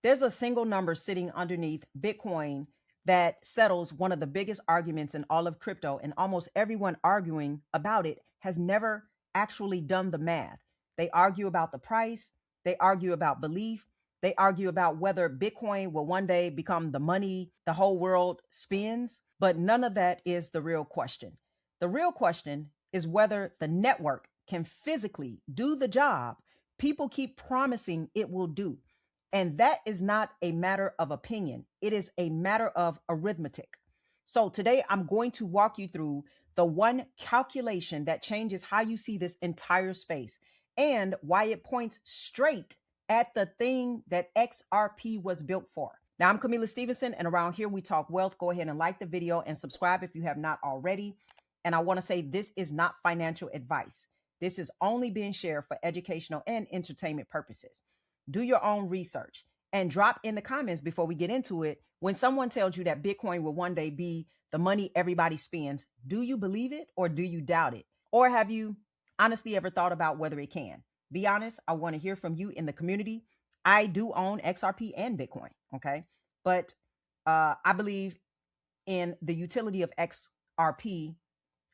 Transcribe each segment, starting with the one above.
There's a single number sitting underneath Bitcoin that settles one of the biggest arguments in all of crypto, and almost everyone arguing about it has never actually done the math. They argue about the price, they argue about belief, they argue about whether Bitcoin will one day become the money the whole world spends, but none of that is the real question. The real question is whether the network can physically do the job people keep promising it will do. And that is not a matter of opinion, it is a matter of arithmetic. So today I'm going to walk you through the one calculation that changes how you see this entire space and why it points straight at the thing that XRP was built for. Now, I'm Camila Stevenson, and around here we talk wealth. Go ahead and like the video and subscribe if you have not already. And I want to say this is not financial advice. This is only being shared for educational and entertainment purposes. Do your own research and drop in the comments before we get into it. When someone tells you that Bitcoin will one day be the money everybody spends, do you believe it or do you doubt it? Or have you honestly ever thought about whether it can? Be honest. I want to hear from you in the community. I do own XRP and Bitcoin. Okay. But I believe in the utility of XRP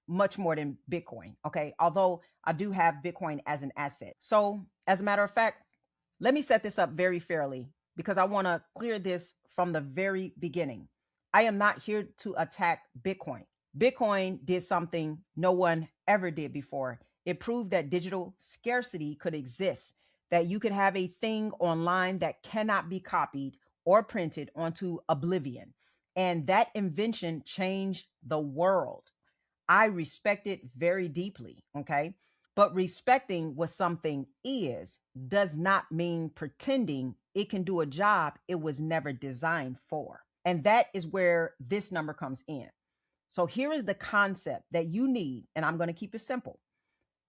much more than Bitcoin. Okay. Although I do have Bitcoin as an asset. So as a matter of fact, let me set this up very fairly because I want to clear this from the very beginning. I am not here to attack Bitcoin. Bitcoin did something no one ever did before. It proved that digital scarcity could exist, that you could have a thing online that cannot be copied or printed onto oblivion. And that invention changed the world. I respect it very deeply. Okay. But respecting what something is does not mean pretending it can do a job it was never designed for. And that is where this number comes in. So here is the concept that you need, and I'm going to keep it simple.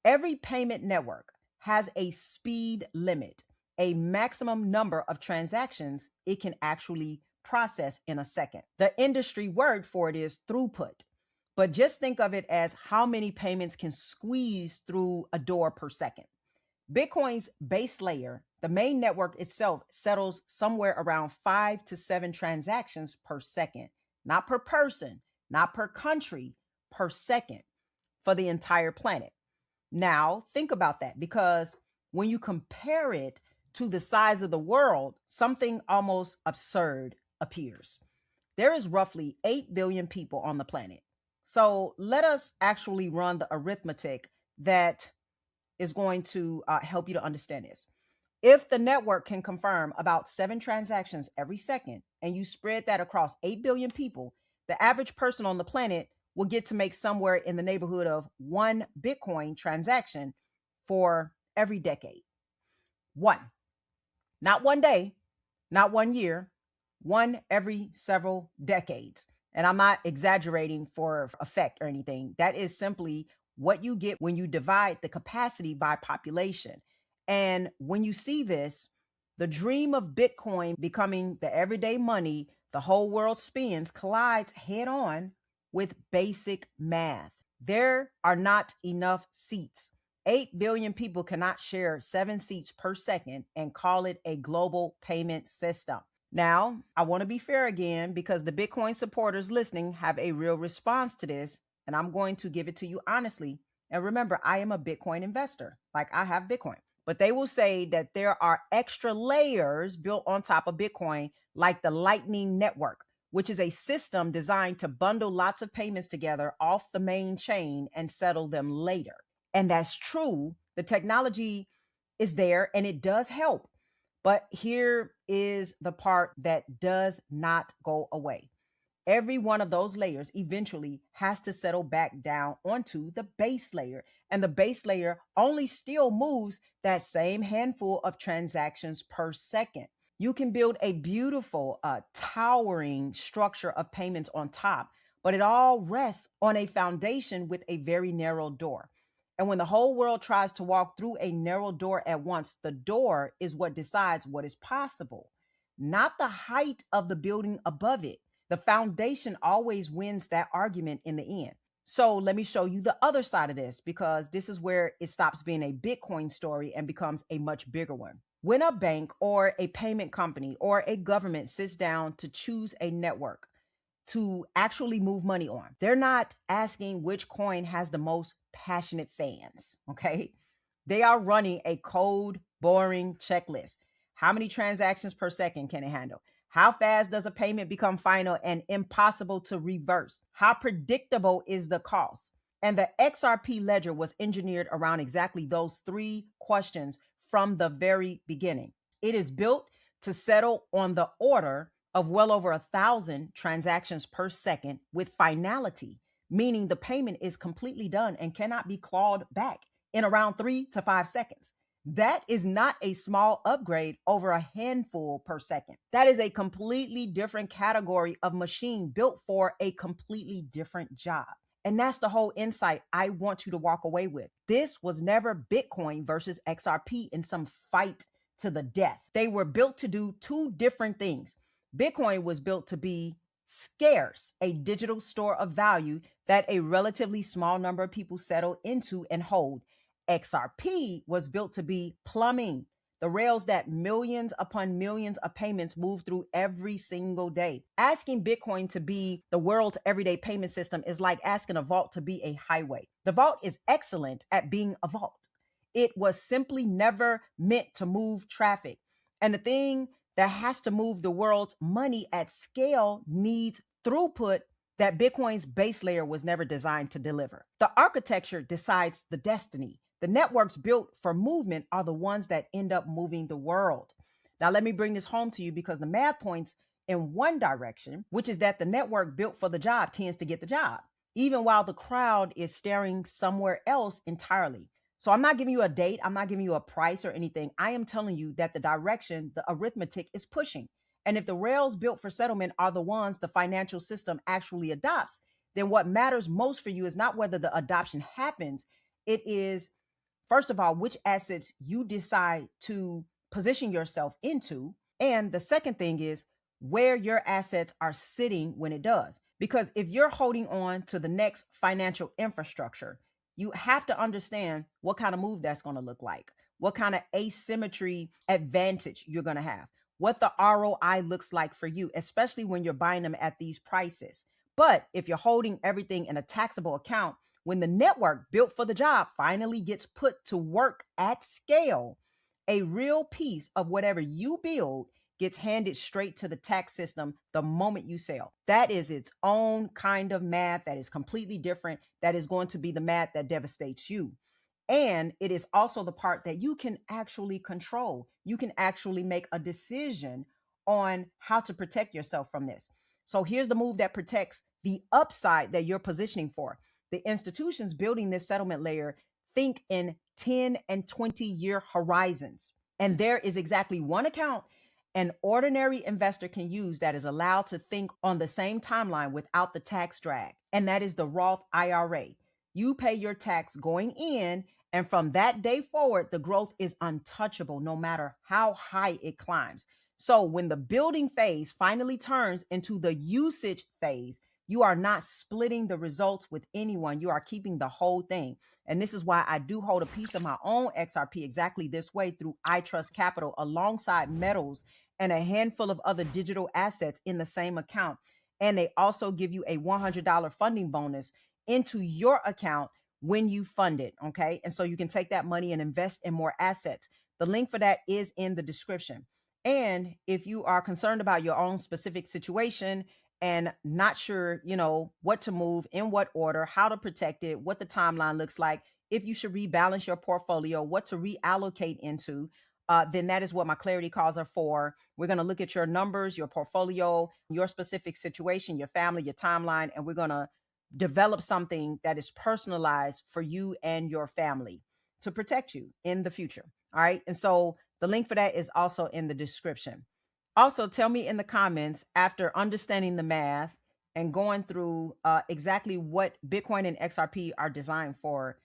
Every payment network has a speed limit, a maximum number of transactions it can actually process in a second. The industry word for it is throughput. But just think of it as how many payments can squeeze through a door per second. Bitcoin's base layer, the main network itself, settles somewhere around 5 to 7 transactions per second, not per person, not per country, per second for the entire planet. Now, think about that, because when you compare it to the size of the world, something almost absurd appears. There is roughly 8 billion people on the planet. So let us actually run the arithmetic that is going to help you to understand this. If the network can confirm about 7 transactions every second, and you spread that across 8 billion people, the average person on the planet will get to make somewhere in the neighborhood of 1 Bitcoin transaction for every decade. One, not one day, not 1 year, one every several decades. And I'm not exaggerating for effect or anything. That is simply what you get when you divide the capacity by population. And when you see this, the dream of Bitcoin becoming the everyday money the whole world spends collides head on with basic math. There are not enough seats. 8 billion people cannot share 7 seats per second and call it a global payment system. Now, I want to be fair again because the Bitcoin supporters listening have a real response to this, and I'm going to give it to you honestly. And remember, I am a Bitcoin investor. Like, I have Bitcoin. But they will say that there are extra layers built on top of Bitcoin, like the Lightning Network, which is a system designed to bundle lots of payments together off the main chain and settle them later. And that's true. The technology is there and it does help. But here is the part that does not go away. Every one of those layers eventually has to settle back down onto the base layer. And the base layer only still moves that same handful of transactions per second. You can build a beautiful, towering structure of payments on top, but it all rests on a foundation with a very narrow door. And when the whole world tries to walk through a narrow door at once, the door is what decides what is possible, not the height of the building above it. The foundation always wins that argument in the end. So let me show you the other side of this, because this is where it stops being a Bitcoin story and becomes a much bigger one. When a bank or a payment company or a government sits down to choose a network to actually move money on, they're not asking which coin has the most passionate fans. Okay. They are running a cold, boring checklist. How many transactions per second can it handle? How fast does a payment become final and impossible to reverse? How predictable is the cost? And the XRP ledger was engineered around exactly those three questions from the very beginning. It is built to settle on the order of well over 1,000 transactions per second with finality, meaning the payment is completely done and cannot be clawed back in around 3 to 5 seconds. That is not a small upgrade over a handful per second. That is a completely different category of machine built for a completely different job. And that's the whole insight I want you to walk away with. This was never Bitcoin versus XRP in some fight to the death. They were built to do two different things. Bitcoin was built to be scarce, a digital store of value that a relatively small number of people settle into and hold. XRP was built to be plumbing, the rails that millions upon millions of payments move through every single day. Asking Bitcoin to be the world's everyday payment system is like asking a vault to be a highway. The vault is excellent at being a vault. It was simply never meant to move traffic. And the thing that has to move the world's money at scale needs throughput that Bitcoin's base layer was never designed to deliver. The architecture decides the destiny. The networks built for movement are the ones that end up moving the world. Now, let me bring this home to you because the math points in one direction, which is that the network built for the job tends to get the job, even while the crowd is staring somewhere else entirely. So I'm not giving you a date. I'm not giving you a price or anything. I am telling you that the direction, the arithmetic is pushing. And if the rails built for settlement are the ones the financial system actually adopts, then what matters most for you is not whether the adoption happens. It is, first of all, which assets you decide to position yourself into. And the second thing is where your assets are sitting when it does. Because if you're holding on to the next financial infrastructure, you have to understand what kind of move that's going to look like, what kind of asymmetry advantage you're going to have, what the ROI looks like for you, especially when you're buying them at these prices. But if you're holding everything in a taxable account, when the network built for the job finally gets put to work at scale, a real piece of whatever you build gets handed straight to the tax system the moment you sell. That is its own kind of math that is completely different. That is going to be the math that devastates you. And it is also the part that you can actually control. You can actually make a decision on how to protect yourself from this. So here's the move that protects the upside that you're positioning for. The institutions building this settlement layer think in 10 and 20-year horizons. And there is exactly one account an ordinary investor can use that is allowed to think on the same timeline without the tax drag. And that is the Roth IRA. You pay your tax going in, and from that day forward, the growth is untouchable no matter how high it climbs. So when the building phase finally turns into the usage phase, you are not splitting the results with anyone. You are keeping the whole thing. And this is why I do hold a piece of my own XRP exactly this way through iTrust Capital alongside metals and a handful of other digital assets in the same account. And they also give you a $100 funding bonus into your account when you fund it. Okay. And so you can take that money and invest in more assets. The link for that is in the description. And if you are concerned about your own specific situation and not sure, what to move, in what order, how to protect it, what the timeline looks like, if you should rebalance your portfolio, what to reallocate into, then that is what my clarity calls are for. We're going to look at your numbers, your portfolio, your specific situation, your family, your timeline, and we're going to develop something that is personalized for you and your family to protect you in the future. All right. And so the link for that is also in the description. Also, tell me in the comments after understanding the math and going through exactly what Bitcoin and XRP are designed for.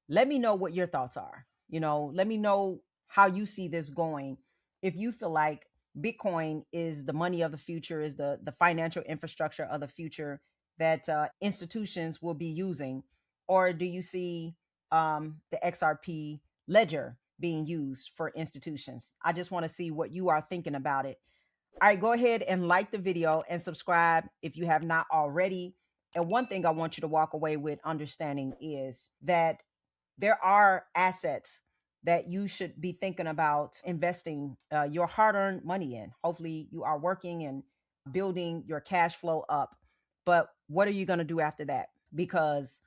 Let me know what your thoughts are. Let me know how you see this going. If you feel like Bitcoin is the money of the future, is the financial infrastructure of the future that institutions will be using, or do you see the XRP ledger being used for institutions. I just want to see what you are thinking about it. All right, go ahead and like the video and subscribe if you have not already. And one thing I want you to walk away with understanding is that there are assets that you should be thinking about investing your hard-earned money in. Hopefully you are working and building your cash flow up. But what are you going to do after that? Because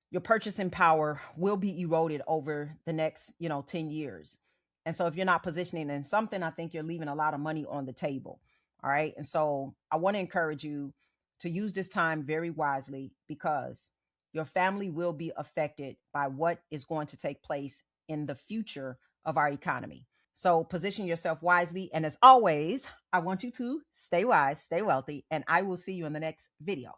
your purchasing power will be eroded over the next 10 years. And so if you're not positioning in something, I think you're leaving a lot of money on the table. All right, and so I want to encourage you to use this time very wisely, because your family will be affected by what is going to take place in the future of our economy. So position yourself wisely. And as always, I want you to stay wise, stay wealthy, and I will see you in the next video.